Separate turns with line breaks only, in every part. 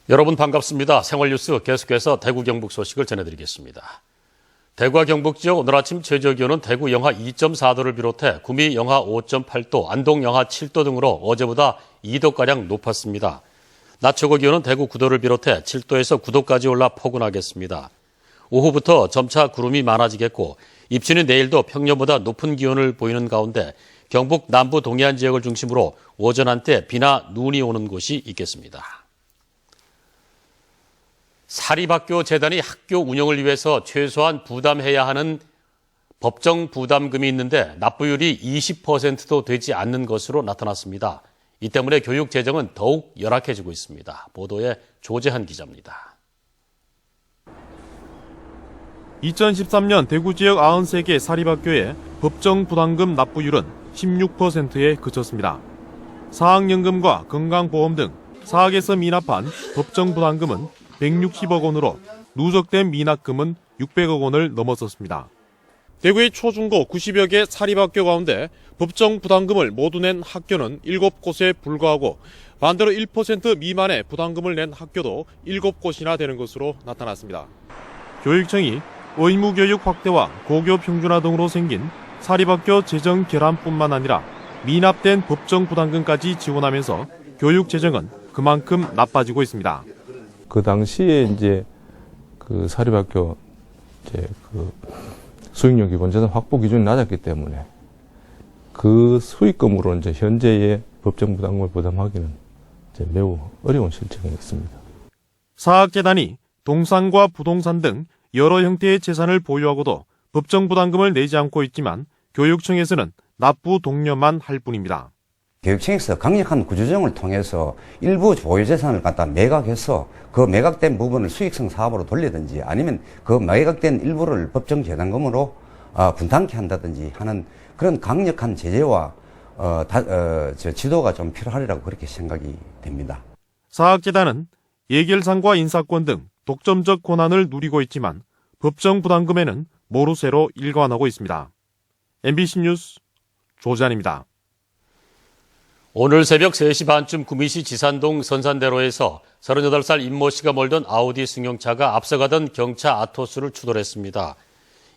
여러분 반갑습니다. 생활뉴스 계속해서 대구 경북 소식을 전해드리겠습니다. 대구와 경북 지역 오늘 아침 최저기온은 대구 영하 2.4도를 비롯해 구미 영하 5.8도, 안동 영하 7도 등으로 어제보다 2도가량 높았습니다. 낮 최고 기온은 대구 9도를 비롯해 7도에서 9도까지 올라 포근하겠습니다. 오후부터 점차 구름이 많아지겠고 입추는 내일도 평년보다 높은 기온을 보이는 가운데 경북 남부 동해안 지역을 중심으로 오전 한때 비나 눈이 오는 곳이 있겠습니다. 사립학교 재단이 학교 운영을 위해서 최소한 부담해야 하는 법정 부담금이 있는데 납부율이 20%도 되지 않는 것으로 나타났습니다. 이 때문에 교육 재정은 더욱 열악해지고 있습니다. 보도에 조재한 기자입니다.
2013년 대구 지역 93개 사립학교의 법정 부담금 납부율은 16%에 그쳤습니다. 사학연금과 건강보험 등 사학에서 미납한 법정 부담금은 160억 원으로 누적된 미납금은 600억 원을 넘어섰습니다. 대구의 초중고 90여 개 사립학교 가운데 법정 부담금을 모두 낸 학교는 7곳에 불과하고 반대로 1% 미만의 부담금을 낸 학교도 7곳이나 되는 것으로 나타났습니다. 교육청이 의무교육 확대와 고교 평준화 등으로 생긴 사립학교 재정 결함뿐만 아니라 미납된 법정 부담금까지 지원하면서 교육 재정은 그만큼 나빠지고 있습니다.
그 당시에 이제 그 사립학교 수익률 기본재산 확보 기준이 낮았기 때문에 그 수익금으로 이제 현재의 법정 부담금을 부담하기는 이제 매우 어려운 실정이 있습니다.
사학재단이 동산과 부동산 등 여러 형태의 재산을 보유하고도 법정 부담금을 내지 않고 있지만 교육청에서는 납부 독려만 할 뿐입니다.
교육청에서 강력한 구조조정을 통해서 일부 보유재산을 갖다 매각해서 그 매각된 부분을 수익성 사업으로 돌리든지 아니면 그 매각된 일부를 법정재단금으로 분담케 한다든지 하는 그런 강력한 제재와 지도가 좀 필요하리라고 그렇게 생각이 됩니다.
사학재단은 예결상과 인사권 등 독점적 권한을 누리고 있지만 법정 부담금에는 모르쇠로 일관하고 있습니다. MBC 뉴스 조재한입니다.
오늘 새벽 3시 반쯤 구미시 지산동 선산대로에서 38살 임모 씨가 몰던 아우디 승용차가 앞서가던 경차 아토스를 추돌했습니다.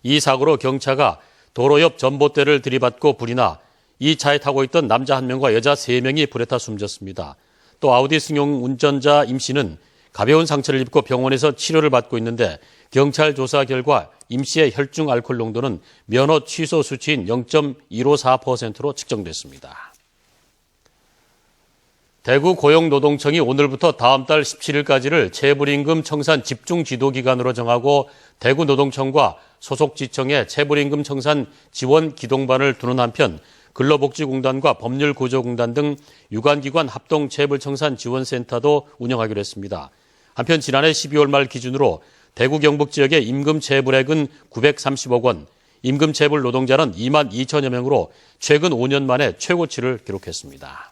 이 사고로 경차가 도로 옆 전봇대를 들이받고 불이 나 이 차에 타고 있던 남자 1명과 여자 3명이 불에 타 숨졌습니다. 또 아우디 승용 운전자 임 씨는 가벼운 상처를 입고 병원에서 치료를 받고 있는데 경찰 조사 결과 임 씨의 혈중 알코올 농도는 면허 취소 수치인 0.154%로 측정됐습니다. 대구 고용노동청이 오늘부터 다음 달 17일까지를 체불임금 청산 집중지도기간으로 정하고 대구노동청과 소속지청에 체불임금 청산 지원 기동반을 두는 한편 근로복지공단과 법률구조공단 등 유관기관 합동 체불청산 지원센터도 운영하기로 했습니다. 한편 지난해 12월 말 기준으로 대구 경북 지역의 임금 체불액은 930억 원, 임금 체불 노동자는 2만 2천여 명으로 최근 5년 만에 최고치를 기록했습니다.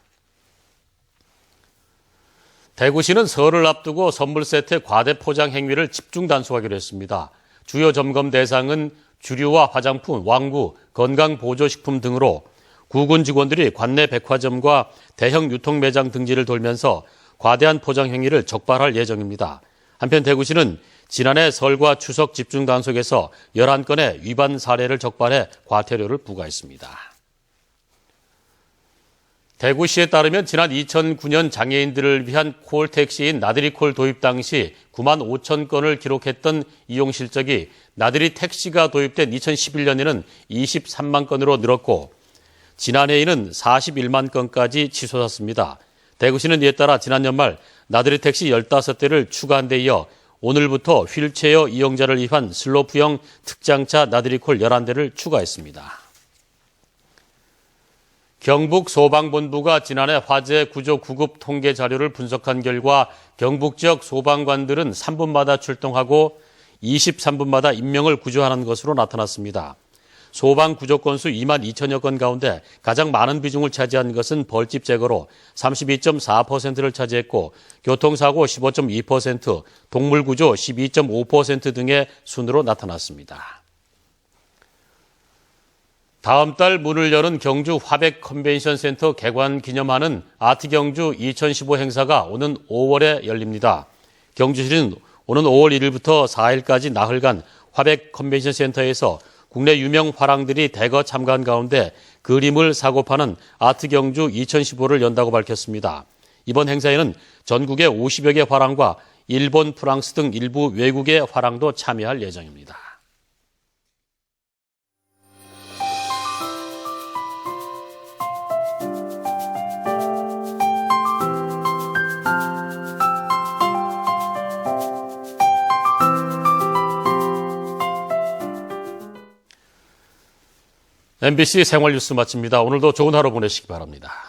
대구시는 설을 앞두고 선물 세트 과대 포장 행위를 집중 단속하기로 했습니다. 주요 점검 대상은 주류와 화장품, 왕구, 건강보조식품 등으로 구군 직원들이 관내 백화점과 대형 유통매장 등지를 돌면서 과대한 포장 행위를 적발할 예정입니다. 한편 대구시는 지난해 설과 추석 집중 단속에서 11건의 위반 사례를 적발해 과태료를 부과했습니다. 대구시에 따르면 지난 2009년 장애인들을 위한 콜택시인 나들이콜 도입 당시 9만 5천 건을 기록했던 이용 실적이 나들이 택시가 도입된 2011년에는 23만 건으로 늘었고 지난해에는 41만 건까지 치솟았습니다. 대구시는 이에 따라 지난 연말 나들이 택시 15대를 추가한 데 이어 오늘부터 휠체어 이용자를 위한 슬로프형 특장차 나들이콜 11대를 추가했습니다. 경북 소방본부가 지난해 화재 구조 구급 통계 자료를 분석한 결과 경북 지역 소방관들은 3분마다 출동하고 23분마다 인명을 구조하는 것으로 나타났습니다. 소방 구조 건수 2만 2천여 건 가운데 가장 많은 비중을 차지한 것은 벌집 제거로 32.4%를 차지했고 교통사고 15.2%, 동물 구조 12.5% 등의 순으로 나타났습니다. 다음 달 문을 여는 경주 화백 컨벤션 센터 개관 기념하는 아트경주 2015 행사가 오는 5월에 열립니다. 경주시는 오는 5월 1일부터 4일까지 나흘간 화백 컨벤션 센터에서 국내 유명 화랑들이 대거 참가한 가운데 그림을 사고 파는 아트경주 2015를 연다고 밝혔습니다. 이번 행사에는 전국의 50여 개 화랑과 일본, 프랑스 등 일부 외국의 화랑도 참여할 예정입니다. MBC 생활뉴스 마칩니다. 오늘도 좋은 하루 보내시기 바랍니다.